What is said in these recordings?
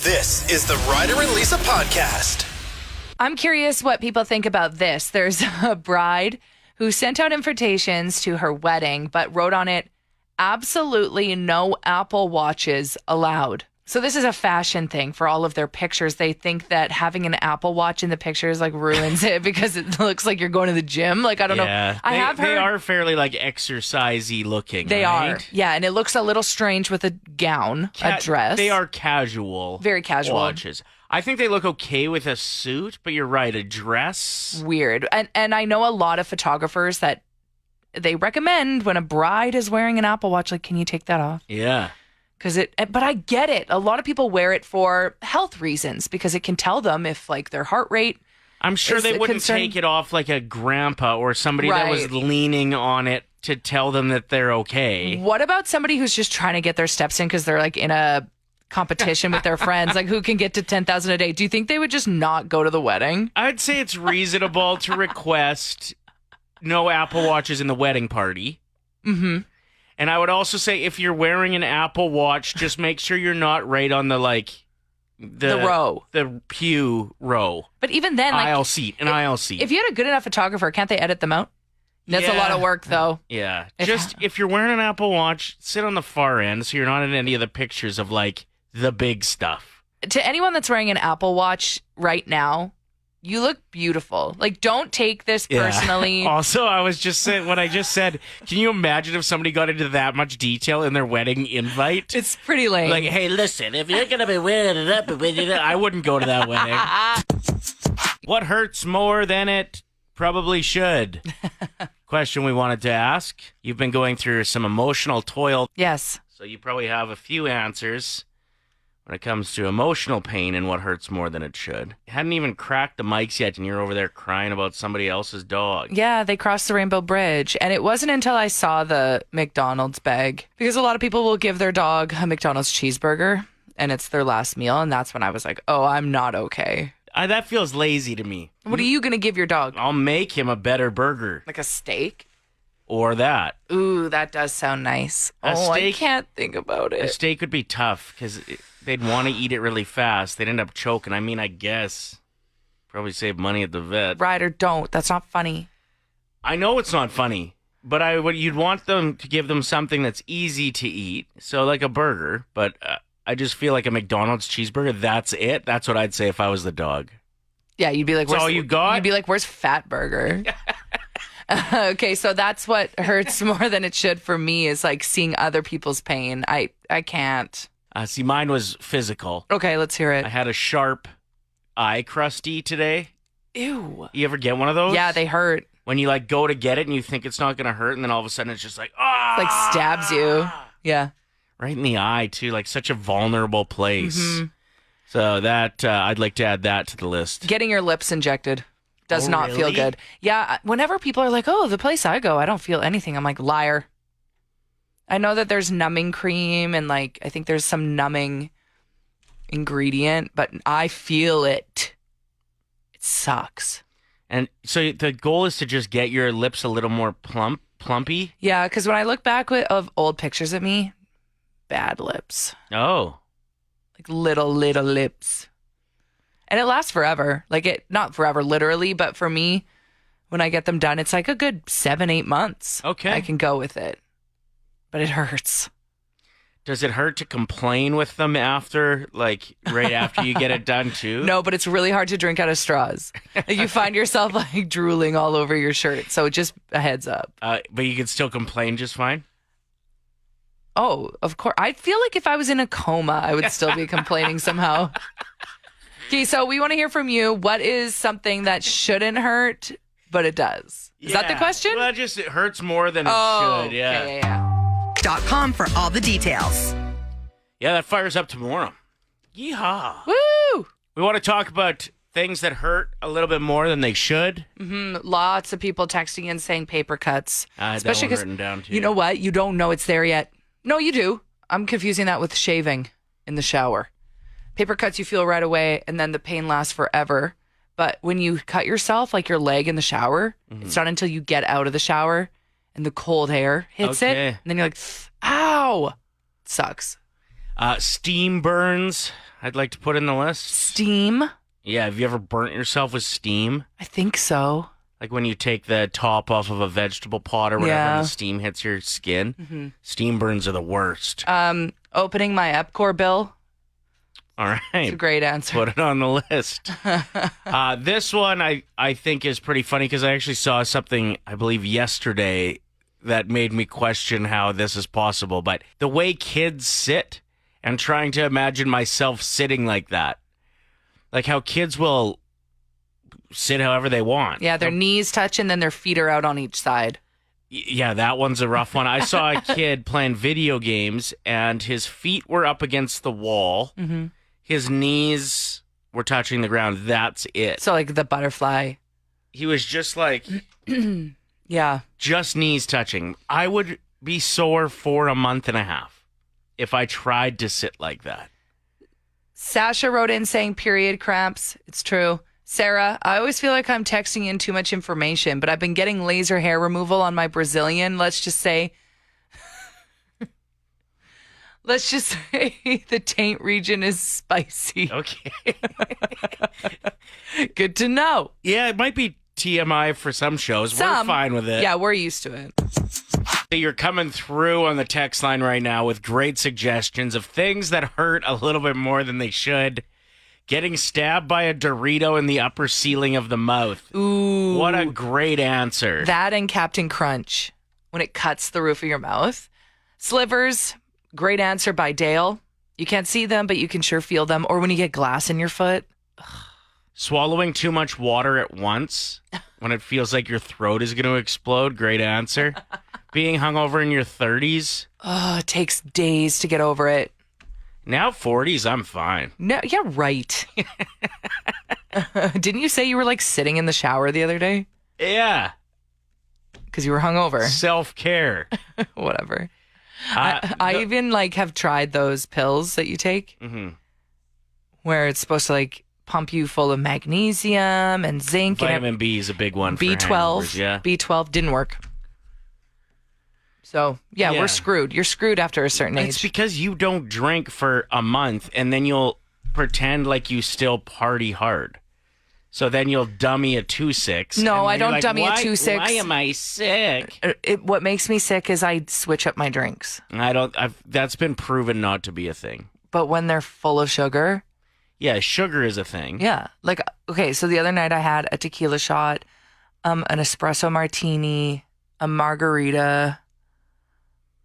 This is the Ryder and Lisa podcast. I'm curious what people think about this. There's a bride who sent out invitations to her wedding, but wrote on it, absolutely no Apple Watches allowed. So this is a fashion thing for all of their pictures. They think that having an Apple Watch in the pictures like ruins it because it looks like you're going to the gym. Like, I don't know. They are fairly like exercisey looking. They right? are. Yeah. And it looks a little strange with a gown, a dress. They are casual. Very casual. Watches. I think they look okay with a suit, but you're right. A dress. Weird. And I know a lot of photographers that they recommend when a bride is wearing an Apple Watch, like, can you take that off? Yeah. But I get it. A lot of people wear it for health reasons because it can tell them if like their heart rate. I'm sure they wouldn't take it off like a grandpa or somebody that was leaning on it to tell them that they're okay. What about somebody who's just trying to get their steps in because they're like in a competition with their friends, like who can get to 10,000 a day? Do you think they would just not go to the wedding? I'd say it's reasonable to request no Apple Watches in the wedding party. Mm-hmm. And I would also say if you're wearing an Apple Watch, just make sure you're not right on the row. The pew row. But even then, like aisle seat. If you had a good enough photographer, can't they edit them out? That's a lot of work, though. Yeah. If you're wearing an Apple Watch, sit on the far end so you're not in any of the pictures of like the big stuff. To anyone that's wearing an Apple Watch right now, you look beautiful. Like, don't take this personally. Also, I was just saying what I just said. Can you imagine if somebody got into that much detail in their wedding invite? It's pretty lame. Like, hey, listen, if you're going to be wearing it up, I wouldn't go to that wedding. What hurts more than it probably should? Question we wanted to ask. You've been going through some emotional toil. Yes. So you probably have a few answers when it comes to emotional pain and what hurts more than it should. You hadn't even cracked the mics yet, and you're over there crying about somebody else's dog. Yeah, they crossed the Rainbow Bridge. And it wasn't until I saw the McDonald's bag, because a lot of people will give their dog a McDonald's cheeseburger, and it's their last meal. And that's when I was like, oh, I'm not okay. That feels lazy to me. What are you going to give your dog? I'll make him a better burger. Like a steak? Or that. Ooh, that does sound nice. I can't think about it. A steak would be tough, because they'd want to eat it really fast. They'd end up choking. I mean, I guess. Probably save money at the vet. Ryder, don't. That's not funny. I know it's not funny, but you'd want them to give them something that's easy to eat. So like a burger, but I just feel like a McDonald's cheeseburger, that's it. That's what I'd say if I was the dog. Yeah, you'd be like, that's all you got? You'd be like, where's Fat Burger? Okay, so that's what hurts more than it should for me is like seeing other people's pain. I can't. See, mine was physical. Okay, let's hear it. I had a sharp eye crusty today. Ew. You ever get one of those? Yeah, they hurt. When you like go to get it and you think it's not going to hurt, and then all of a sudden it's just like, ah! Like stabs you. Yeah. Right in the eye, too. Like such a vulnerable place. Mm-hmm. So that, I'd like to add that to the list. Getting your lips injected does not feel good. Yeah, whenever people are like, oh, the place I go, I don't feel anything. I'm like, liar. I know that there's numbing cream and like I think there's some numbing ingredient, but I feel it. It sucks. And so the goal is to just get your lips a little more plumpy? Yeah, because when I look back of old pictures of me, bad lips. Oh. Like little lips. And it lasts forever. Like not forever literally, but for me, when I get them done, it's like a good 7-8 months. Okay. I can go with it. But it hurts. Does it hurt to complain with them after, like right after you get it done too? No, but it's really hard to drink out of straws. Like, you find yourself like drooling all over your shirt. So just a heads up. But you can still complain just fine? Oh, of course. I feel like if I was in a coma, I would still be complaining somehow. Okay, so we want to hear from you. What is something that shouldn't hurt, but it does? Is that the question? Well, it hurts more than it should. Yeah. Okay, yeah. .com for all the details. Yeah, that fires up tomorrow. Yeehaw. Woo! We want to talk about things that hurt a little bit more than they should. Mm-hmm. Lots of people texting in saying paper cuts. Especially because, you know what? You don't know it's there yet. No, you do. I'm confusing that with shaving in the shower. Paper cuts you feel right away, and then the pain lasts forever. But when you cut yourself, like your leg in the shower, it's not until you get out of the shower and the cold air hits it. And then you're like, ow. Sucks. Steam burns, I'd like to put in the list. Steam? Yeah, have you ever burnt yourself with steam? I think so. Like when you take the top off of a vegetable pot or whatever Yeah. and the steam hits your skin? Steam burns are the worst. Opening my Epcor bill. All It's a right. great answer. Put it on the list. This one I think is pretty funny because I actually saw something, I believe, yesterday that made me question how this is possible. But the way kids sit and trying to imagine myself sitting like that. Like how kids will sit however they want. Yeah, their knees touch and then their feet are out on each side. Yeah, that one's a rough one. I saw a kid playing video games and his feet were up against the wall. Mm-hmm. His knees were touching the ground. That's it. So like the butterfly. He was just like, Yeah. just knees touching. I would be sore for a month and a half if I tried to sit like that. Sasha wrote in saying period cramps. It's true. Sarah, I always feel like I'm texting in too much information, but I've been getting laser hair removal on my Brazilian. Let's just say the taint region is spicy. Okay. Good to know. Yeah, it might be TMI for some shows. We're fine with it. Yeah, we're used to it. You're coming through on the text line right now with great suggestions of things that hurt a little bit more than they should. Getting stabbed by a Dorito in the upper ceiling of the mouth. Ooh. What a great answer. That and Captain Crunch when it cuts the roof of your mouth. Slivers, great answer by Dale. You can't see them, but you can sure feel them. Or when you get glass in your foot. Swallowing too much water at once when it feels like your throat is going to explode. Great answer. Being hungover in your 30s. Oh, it takes days to get over it. Now 40s, I'm fine. No, yeah, right. Didn't you say you were like sitting in the shower the other day? Yeah. Because you were hungover. Self-care. Whatever. I even like have tried those pills that you take where it's supposed to like pump you full of magnesium and zinc. Vitamin B is a big one for B12. hangovers, yeah. B12 didn't work. So, yeah, Yeah. we're screwed. You're screwed after a certain It's age. because you don't drink for a month and then you'll pretend like you still party hard. So then you'll dummy a 2-6. No, and I you're don't like, dummy a "Why- 2-6. Why am I sick? What makes me sick is I switch up my drinks. That's been proven not to be a thing. But when they're full of sugar, Yeah, sugar is a thing. yeah. Like, okay, so the other night I had a tequila shot, an espresso martini, a margarita,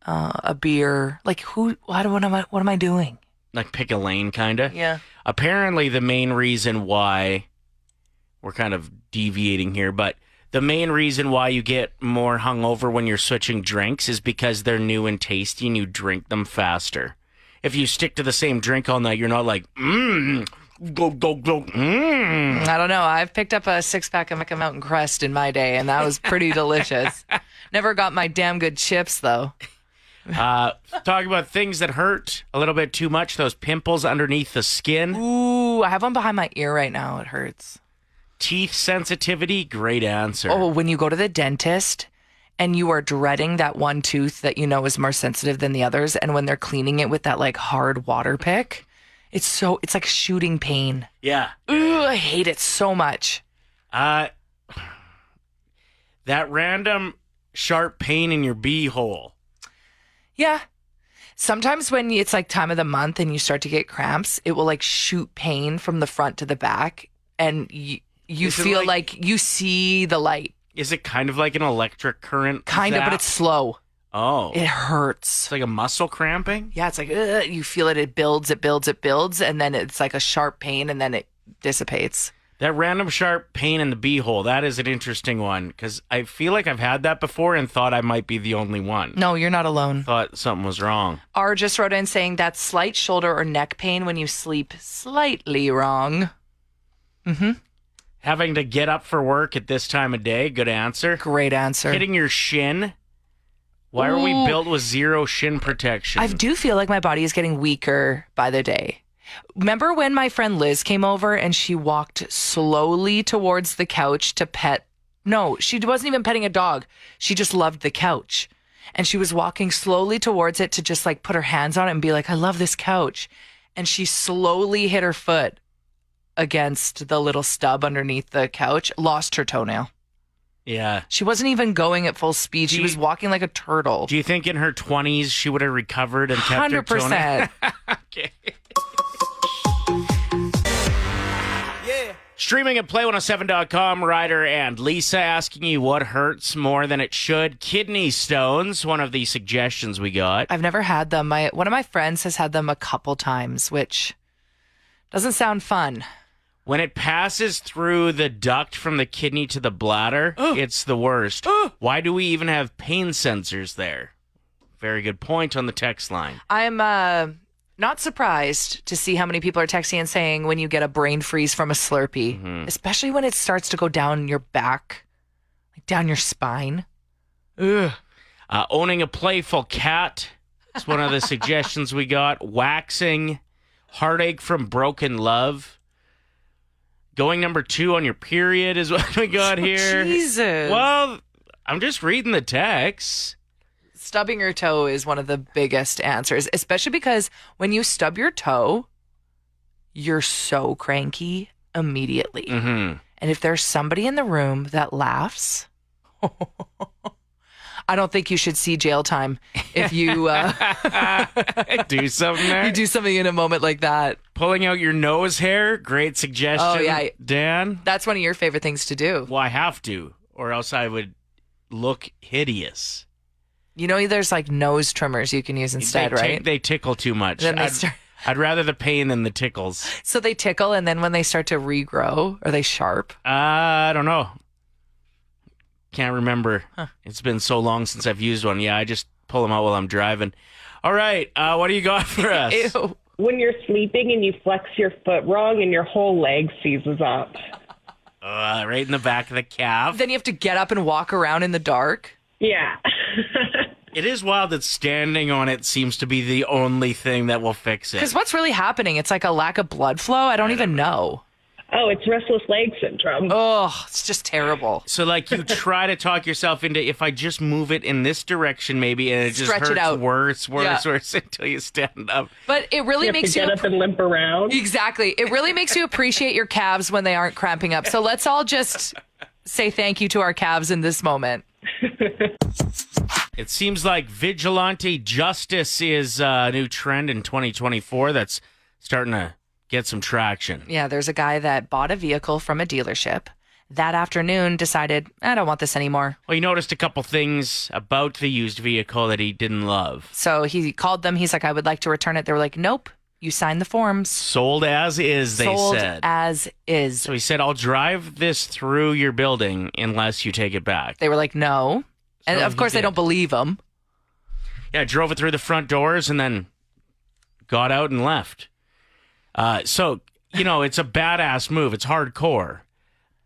a beer. Like, what am I doing? Like pick a lane, kind of. Yeah. Apparently, the main reason why we're kind of deviating here, but the main reason why you get more hungover when you're switching drinks is because they're new and tasty and you drink them faster. If you stick to the same drink all night, you're not like, go, I don't know. I've picked up a 6-pack of Mountain Crest in my day, and that was pretty delicious. Never got my damn good chips, though. Talk about things that hurt a little bit too much, those pimples underneath the skin. Ooh, I have one behind my ear right now. It hurts. Teeth sensitivity, great answer. Oh, when you go to the dentist and you are dreading that one tooth that you know is more sensitive than the others, and when they're cleaning it with that like hard water pick, it's like shooting pain. Yeah. Ooh, I hate it so much. That random sharp pain in your beehole. Yeah. Sometimes when it's like time of the month and you start to get cramps, it will like shoot pain from the front to the back, and you Is it feel like- like you see the light. Is it kind of like an electric current? Kind of, zap? but it's slow. Oh. It hurts. It's like a muscle cramping? Yeah, it's like, you feel it, it builds, and then it's like a sharp pain, and then it dissipates. That random sharp pain in the beehole, that is an interesting one because I feel like I've had that before and thought I might be the only one. No, you're not alone. Thought something was wrong. R just wrote in saying that slight shoulder or neck pain when you sleep slightly wrong. Having to get up for work at this time of day, good answer. Great answer. Hitting your shin. Why are we Ooh. built with zero shin protection? I do feel like my body is getting weaker by the day. Remember when my friend Liz came over and she walked slowly towards the couch to pet? No, she wasn't even petting a dog. She just loved the couch. and she was walking slowly towards it to just like put her hands on it and be like, I love this couch. And she slowly hit her foot against the little stub underneath the couch, lost her toenail. Yeah. She wasn't even going at full speed. She was walking like a turtle. Do you think in her 20s she would have recovered and kept her toenail? 100%. Okay. Streaming at play107.com, Ryder and Lisa asking you what hurts more than it should. Kidney stones, one of the suggestions we got. I've never had them. One of my friends has had them a couple times, which doesn't sound fun. When it passes through the duct from the kidney to the bladder, it's the worst. Why do we even have pain sensors there? Very good point on the text line. I'm not surprised to see how many people are texting and saying when you get a brain freeze from a Slurpee, especially when it starts to go down your back, like down your spine. Ugh. Owning a playful cat is one of the suggestions we got. Waxing, heartache from broken love. Going number 2 on your period is what we got here. Jesus. Well, I'm just reading the text. Stubbing your toe is one of the biggest answers, especially because when you stub your toe, you're so cranky immediately. Mm-hmm. And if there's somebody in the room that laughs, I don't think you should see jail time if you do something there. you do something in a moment like that. Pulling out your nose hair, great suggestion. Oh, yeah. Dan? That's one of your favorite things to do. Well, I have to, or else I would look hideous. You know, there's like nose trimmers you can use instead, right? They tickle too much. Then they start. I'd rather the pain than the tickles. So they tickle, and then when they start to regrow, are they sharp? I don't know. Can't remember. It's been so long since I've used one. Yeah, I just pull them out while I'm driving. All right, what do you got for us? Ew. When you're sleeping and you flex your foot wrong and your whole leg seizes up. Right in the back of the calf. Then you have to get up and walk around in the dark. Yeah. It is wild that standing on it seems to be the only thing that will fix it. Because what's really happening? It's like a lack of blood flow. I don't even know. Oh, it's restless leg syndrome. Oh, it's just terrible. So, like, you try to talk yourself into, if I just move it in this direction, maybe, and it just Stretch hurts it out. worse Yeah. until you stand up. But it really You have makes to you... get up and limp around. Exactly. It really makes you appreciate your calves when they aren't cramping up. So let's all just say thank you to our calves in this moment. It seems like vigilante justice is a new trend in 2024 that's starting to get some traction. Yeah, there's a guy that bought a vehicle from a dealership. That afternoon decided, I don't want this anymore. Well, he noticed a couple things about the used vehicle that he didn't love. So he called them. He's like, I would like to return it. They were like, nope, you signed the forms. Sold as is, they Sold said. as is. So he said, I'll drive this through your building unless you take it back. They were like, no. And So of course, he they did. don't believe him. Yeah, drove it through the front doors and then got out and left. So, you know, it's a badass move. It's hardcore,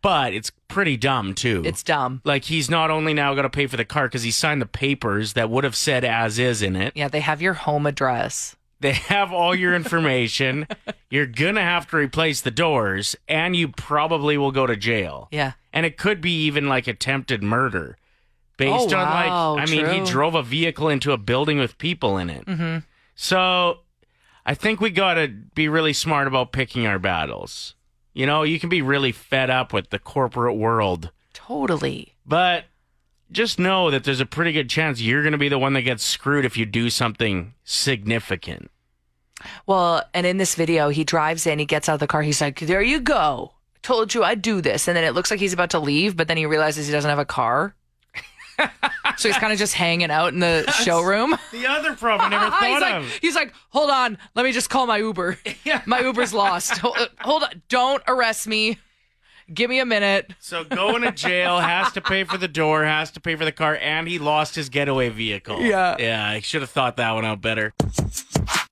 but it's pretty dumb, too. It's dumb. Like, he's not only now going to pay for the car because he signed the papers that would have said as is in it. Yeah, they have your home address. They have all your information. You're going to have to replace the doors, and you probably will go to jail. Yeah. And it could be even like attempted murder. Based Oh, on wow, like, I mean, he true. drove a vehicle into a building with people in it. Mm-hmm. So I think we got to be really smart about picking our battles. You know, you can be really fed up with the corporate world, Totally. but just know that there's a pretty good chance you're going to be the one that gets screwed if you do something significant. Well, and in this video, he drives in, he gets out of the car, he's like, there you go. Told you I'd do this. And then it looks like he's about to leave, but then he realizes he doesn't have a car. So he's kind of just hanging out in the showroom. The other problem I never thought He's like, hold on, let me just call my Uber. My Uber's lost. Hold on, don't arrest me. Give me a minute. So going to jail, has to pay for the door, has to pay for the car, and he lost his getaway vehicle. Yeah. Yeah, I should have thought that one out better.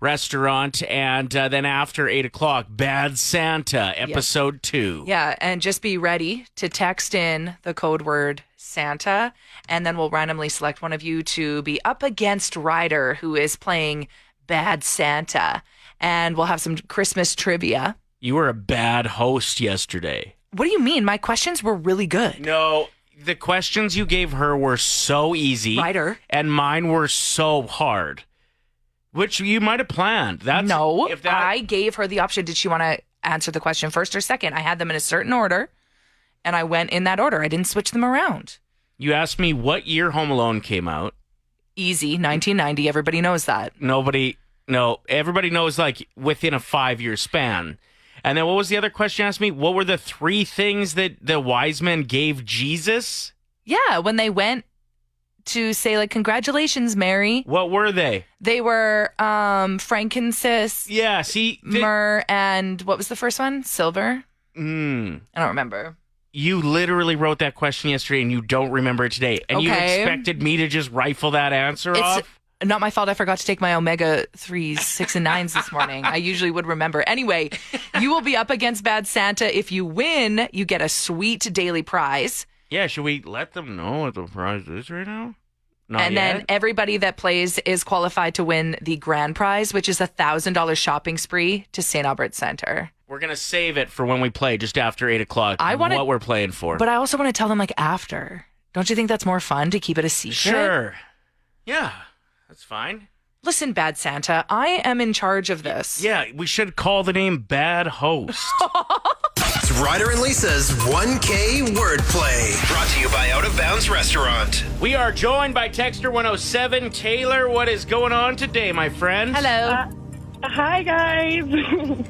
Restaurant, and then after 8 o'clock, Bad Santa, episode 2. Yeah, and just be ready to text in the code word Santa, and then we'll randomly select one of you to be up against Ryder, who is playing Bad Santa. And we'll have some Christmas trivia. You were a bad host yesterday. What do you mean? My questions were really good. No, The questions you gave her were so easy. Ryder. And mine were so hard. Which you might have planned. I gave her the option. Did she want to answer the question first or second? I had them in a certain order, and I went in that order. I didn't switch them around. You asked me what year Home Alone came out. Easy, 1990. Everybody knows that. Everybody knows like within a 5-year span. And then what was the other question you asked me? What were the 3 things that the wise men gave Jesus? Yeah, when they went to say like, congratulations, Mary. What were they? They were frankincense, myrrh, and what was the first one? Silver? I don't remember. You literally wrote that question yesterday and you don't remember it today. And you expected me to just rifle that answer off? Not my fault. I forgot to take my omega-3s, 6 and 9s this morning. I usually would remember. Anyway, you will be up against Bad Santa. If you win, you get a sweet daily prize. Yeah, should we let them know what the prize is right now? Then everybody that plays is qualified to win the grand prize, which is a $1,000 shopping spree to St. Albert Center. We're going to save it for when we play just after 8 o'clock. What we're playing for. But I also want to tell them like after. Don't you think that's more fun to keep it a secret? Sure. Yeah. That's fine. Listen, Bad Santa, I am in charge of this. Yeah, we should call the name Bad Host. It's Ryder and Lisa's 1K wordplay. Brought to you by Out of Bounds Restaurant. We are joined by Texter 107. Taylor, what is going on today, my friend? Hello. Hi, guys.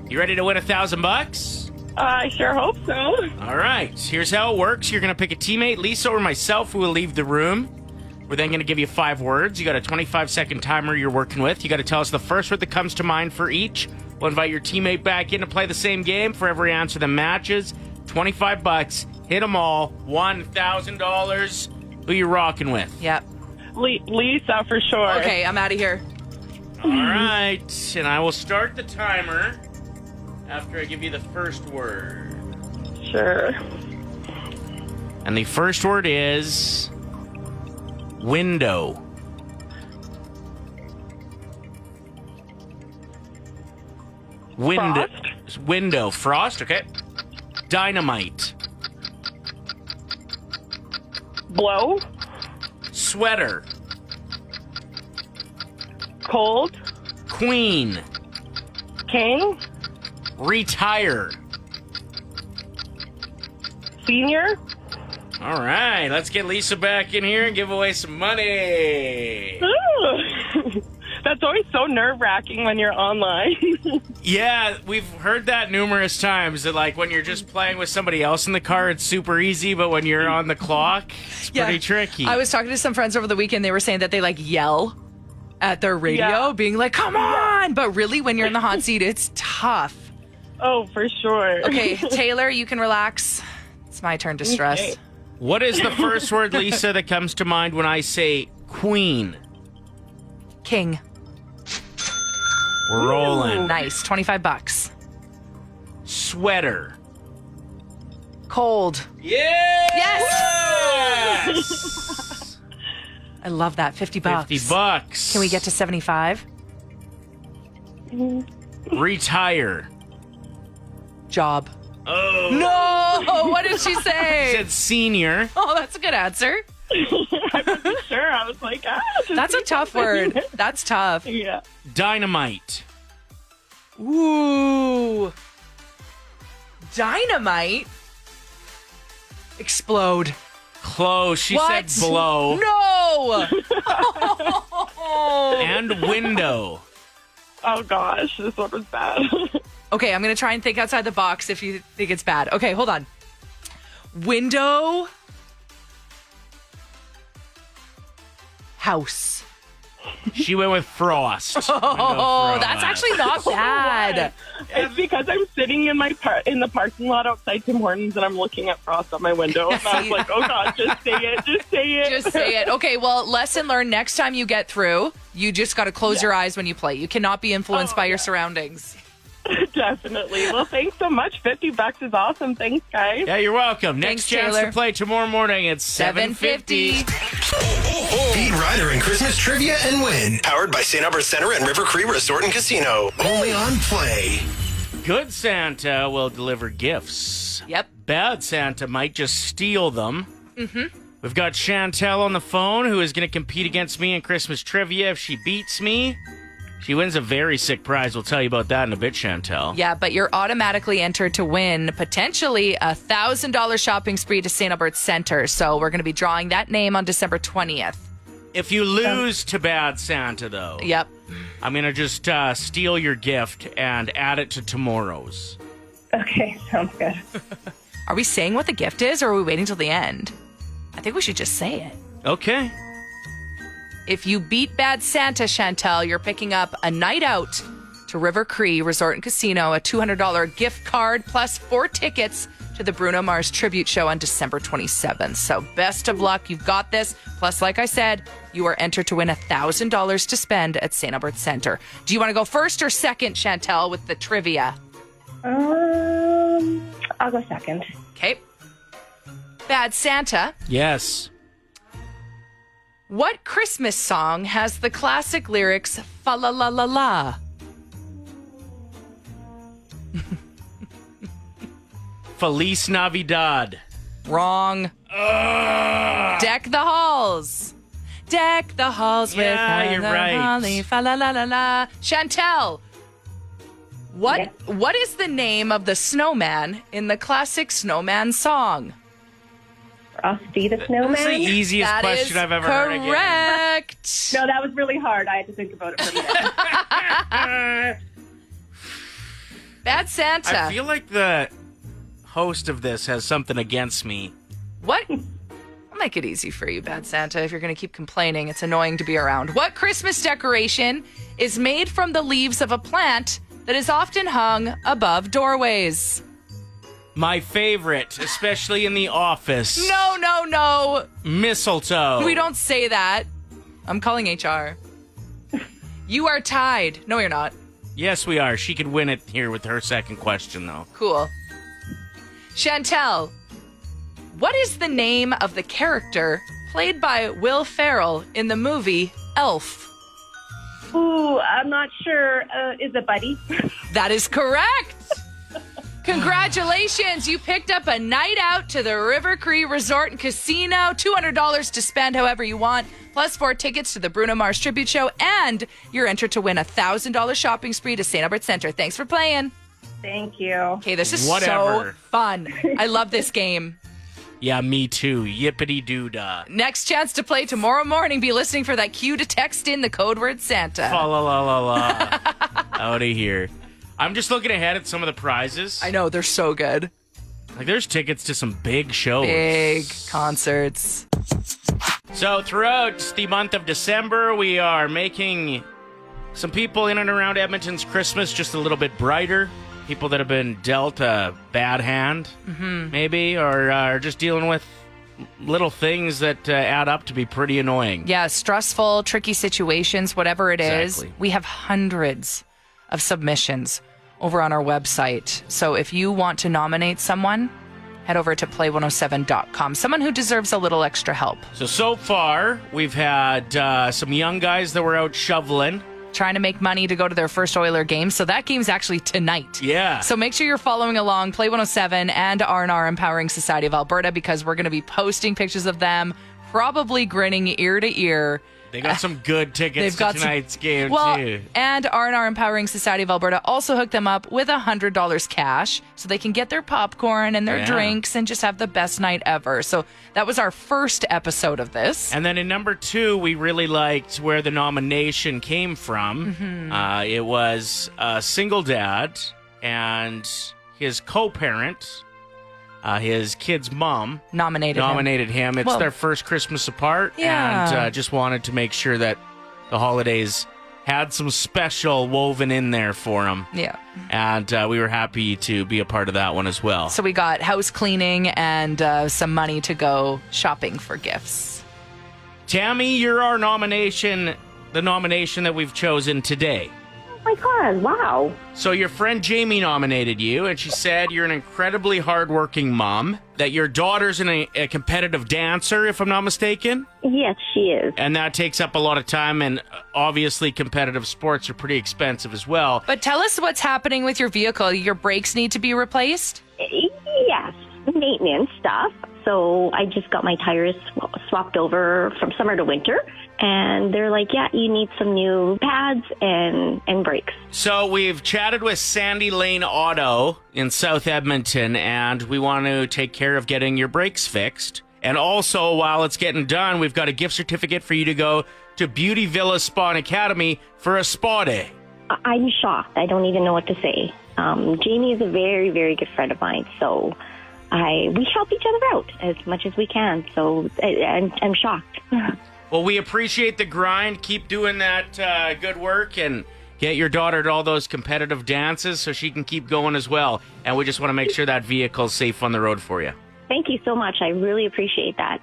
You ready to win $1,000? I sure hope so. All right. Here's how it works. You're going to pick a teammate, Lisa or myself, who will leave the room. We're then going to give you 5 words. You got a 25-second timer you're working with. You got to tell us the first word that comes to mind for each. We'll invite your teammate back in to play the same game. For every answer that matches, $25. Hit them all. $1,000. Who you rocking with? Yep. Lisa, for sure. Okay, I'm out of here. All right. And I will start the timer after I give you the first word. Sure. And the first word is... window. Window. Frost, okay. Dynamite. Blow. Sweater. Cold. Queen. King. Retire. Senior. All right, let's get Lisa back in here and give away some money. Ooh. That's always so nerve-wracking when you're online. Yeah, we've heard that numerous times, that like when you're just playing with somebody else in the car, it's super easy, but when you're on the clock, it's pretty tricky. I was talking to some friends over the weekend. They were saying that they like yell at their radio, being like, come on! But really, when you're in the hot seat, it's tough. Oh, for sure. Okay, Taylor, you can relax. It's my turn to stress. Okay. What is the first word, Lisa, that comes to mind when I say queen? King. We're rolling. Nice. $25. Sweater. Cold. Yeah! Yes! I love that. $50. $50. Can we get to 75? Retire. Job. Oh. No! What did she say? She said senior. Oh, that's a good answer. I wasn't sure. I was like, That's a tough word. That's tough. Yeah. Dynamite. Ooh. Dynamite? Explode. Close. She What? said blow. No! And window. Oh, gosh. This one was bad. Okay, I'm going to try and think outside the box if you think it's bad. Okay, hold on. Window. House. She went with frost. Oh, that's actually not bad. It's because I'm sitting in in the parking lot outside Tim Hortons and I'm looking at frost out my window. And I was like, oh, God, just say it. Just say it. Just say it. Okay, well, lesson learned. Next time you get through, you just got to close your eyes when you play. You cannot be influenced by your surroundings. Definitely. Well, thanks so much. $50 is awesome. Thanks, guys. Yeah, you're welcome. Thanks, Next chance Taylor. to play tomorrow morning at 7:50. Beat Ryder in Christmas trivia and win. Powered by St. Albert Center and River Cree Resort and Casino. Only on Play. Good Santa will deliver gifts. Yep. Bad Santa might just steal them. Mm-hmm. We've got Chantel on the phone, who is going to compete against me in Christmas trivia. If she beats me, she wins a very sick prize. We'll tell you about that in a bit, Chantel. Yeah, but you're automatically entered to win potentially a $1,000 shopping spree to St. Albert's Centre. So we're going to be drawing that name on December 20th. If you lose to Bad Santa, though, Yep. I'm going to just steal your gift and add it to tomorrow's. Okay, sounds good. Are we saying what the gift is, or are we waiting till the end? I think we should just say it. Okay. If you beat Bad Santa, Chantel, you're picking up a night out to River Cree Resort and Casino, a $200 gift card, plus 4 tickets to the Bruno Mars tribute show on December 27th. So best of luck. You've got this. Plus, like I said, you are entered to win $1,000 to spend at St. Albert's Centre. Do you want to go first or second, Chantel, with the trivia? I'll go second. Okay. Bad Santa. Yes. What Christmas song has the classic lyrics, fa la la la la? Feliz Navidad. Wrong. Deck the halls. Deck the halls with Yeah, you're right. holly, fa la la la la. Chantel, what is the name of the snowman in the classic snowman song? Frosty the Snowman. That's the easiest That question is I've ever heard again. correct. No, that was really hard. I had to think about it for a minute. Bad Santa. I feel like the host of this has something against me. What? I'll make it easy for you, Bad Santa. If you're going to keep complaining, it's annoying to be around. What Christmas decoration is made from the leaves of a plant that is often hung above doorways? My favorite, especially in the office. No. Mistletoe. We don't say that. I'm calling HR. You are tied. No, you're not. Yes, we are. She could win it here with her second question, though. Cool. Chantel, what is the name of the character played by Will Ferrell in the movie Elf? Ooh, I'm not sure. Is it Buddy? That is correct. Congratulations. You picked up a night out to the River Cree Resort and Casino. $200 to spend however you want, plus 4 tickets to the Bruno Mars tribute show, and you're entered to win a $1,000 shopping spree to St. Albert's Centre. Thanks for playing. Thank you. Okay, this is Whatever. so fun. I love this game. Yeah, me too. Yippity-doo-dah. Next chance to play tomorrow morning. Be listening for that cue to text in the code word Santa. Fa la la la la. Out of here. I'm just looking ahead at some of the prizes. I know, they're so good. Like, there's tickets to some big shows. Big concerts. So throughout the month of December, we are making some people in and around Edmonton's Christmas just a little bit brighter. People that have been dealt a bad hand, maybe, or are just dealing with little things that add up to be pretty annoying. Yeah, stressful, tricky situations, whatever it is. Exactly. We have hundreds of submissions over on our website. So if you want to nominate someone, head over to play107.com. Someone who deserves a little extra help. So far, we've had some young guys that were out shoveling. Trying to make money to go to their first Oiler game. So that game's actually tonight. Yeah. So make sure you're following along Play 107 and R&R Empowering Society of Alberta, because we're going to be posting pictures of them, probably grinning ear to ear. They got some good tickets to tonight's game, too. And R&R Empowering Society of Alberta also hooked them up with $100 cash so they can get their popcorn and their drinks and just have the best night ever. So that was our first episode of this. And then in number 2, we really liked where the nomination came from. It was a single dad and his co-parent, his kid's mom, nominated him. It's their first Christmas apart, and just wanted to make sure that the holidays had some special woven in there for them. Yeah. And we were happy to be a part of that one as well. So we got house cleaning and some money to go shopping for gifts. Tammy, you're our nomination, the nomination that we've chosen today. Oh my God, wow. So your friend Jamie nominated you, and she said you're an incredibly hardworking mom, that your daughter's a competitive dancer, if I'm not mistaken. Yes, she is. And that takes up a lot of time, and obviously competitive sports are pretty expensive as well. But tell us what's happening with your vehicle. Your brakes need to be replaced? Yes, maintenance stuff. So I just got my tires swapped over from summer to winter. And they're like, yeah, you need some new pads and brakes. So we've chatted with Sandy Lane Auto in South Edmonton, and we want to take care of getting your brakes fixed. And also, while it's getting done, we've got a gift certificate for you to go to Beauty Villa Spa and Academy for a spa day. I'm shocked. I don't even know what to say. Jamie is a very, very good friend of mine, so we help each other out as much as we can. So I'm shocked. Well, we appreciate the grind. Keep doing that good work and get your daughter to all those competitive dances so she can keep going as well. And we just want to make sure that vehicle's safe on the road for you. Thank you so much. I really appreciate that.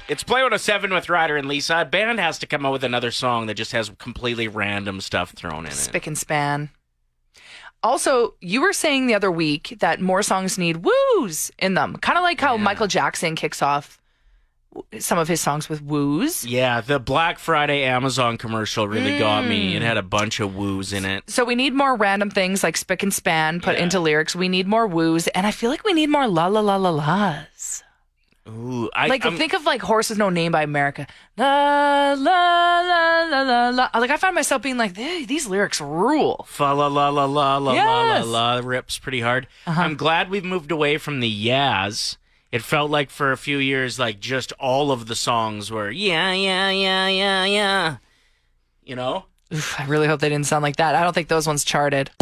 It's Play 107 with Ryder and Lisa. A band has to come out with another song that just has completely random stuff thrown in it. Spick and span. Also, you were saying the other week that more songs need woos in them. Kind of like how Michael Jackson kicks off some of his songs with woos. Yeah, the Black Friday Amazon commercial really got me. It had a bunch of woos in it. So we need more random things like spick and span put into lyrics. We need more woos. And I feel like we need more la la la la la's. Ooh, think of like Horse with No Name by America. La la la la la la. Like I find myself being like, these lyrics rule. Fa la la la la la Yes. la la rips pretty hard. I'm glad we've moved away from the yas. It felt like for a few years, like just all of the songs were yeah. You know? Oof, I really hope they didn't sound like that. I don't think those ones charted.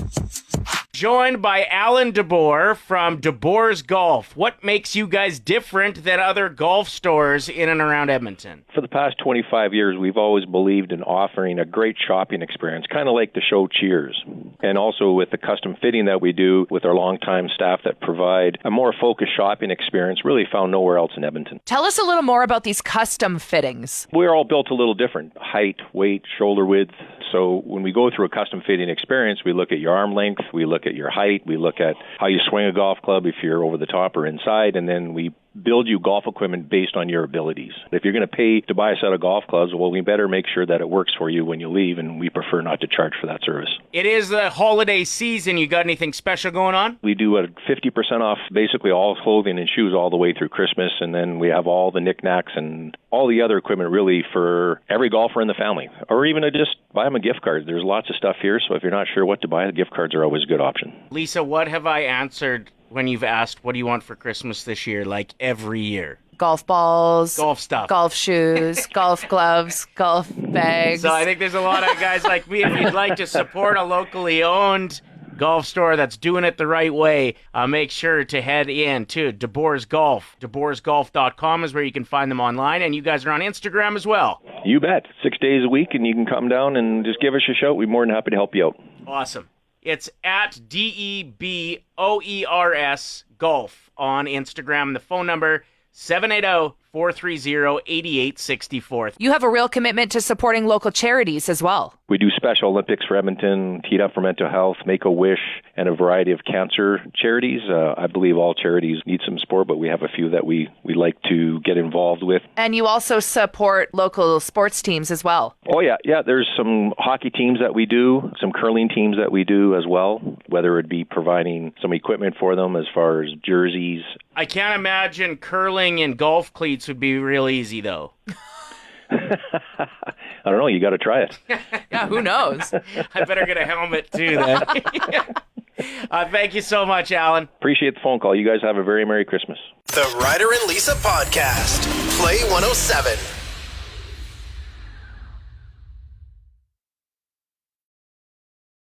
Joined by Allan DeBoer from Boers Golf. What makes you guys different than other golf stores in and around Edmonton? For the past 25 years, we've always believed in offering a great shopping experience, kind of like the show Cheers. And also with the custom fitting that we do with our longtime staff that provide a more focused shopping experience really found nowhere else in Edmonton. Tell us a little more about these custom fittings. We're all built a little different. Height, weight, shoulder width. So when we go through a custom fitting experience, we look at your arm length, we look at your height, we look at how you swing a golf club if you're over the top or inside, and then we build you golf equipment based on your abilities. If you're going to pay to buy a set of golf clubs, well, we better make sure that it works for you when you leave, and we prefer not to charge for that service. It is the holiday season. You got anything special going on? We do a 50% off basically all clothing and shoes all the way through Christmas, and then we have all the knickknacks and all the other equipment really for every golfer in the family, or even to just buy them a gift card. There's lots of stuff here, so if you're not sure what to buy, the gift cards are always a good option. Lisa, what have I answered when you've asked, what do you want for Christmas this year, like every year? Golf balls. Golf stuff. Golf shoes. Golf gloves. Golf bags. So I think there's a lot of guys like me. If you'd like to support a locally owned golf store that's doing it the right way, make sure to head in to Boers Golf. DeBoersGolf.com is where you can find them online, and you guys are on Instagram as well. You bet. 6 days a week, and you can come down and just give us a shout. We're more than happy to help you out. Awesome. It's at DEBOERS Golf on Instagram. The phone number, 780-430-8864. You have a real commitment to supporting local charities as well. We do Special Olympics for Edmonton, Teed Up for Mental Health, Make-A-Wish, and a variety of cancer charities. I believe all charities need some support, but we have a few that we like to get involved with. And you also support local sports teams as well. Oh, yeah. There's some hockey teams that we do, some curling teams that we do as well, whether it be providing some equipment for them as far as jerseys. I can't imagine curling and golf cleats would be real easy, though. I don't know. You got to try it. Yeah, who knows? I better get a helmet, too, then. Thank you so much, Allan. Appreciate the phone call. You guys have a very Merry Christmas. The Ryder and Lisa Podcast. Play 107.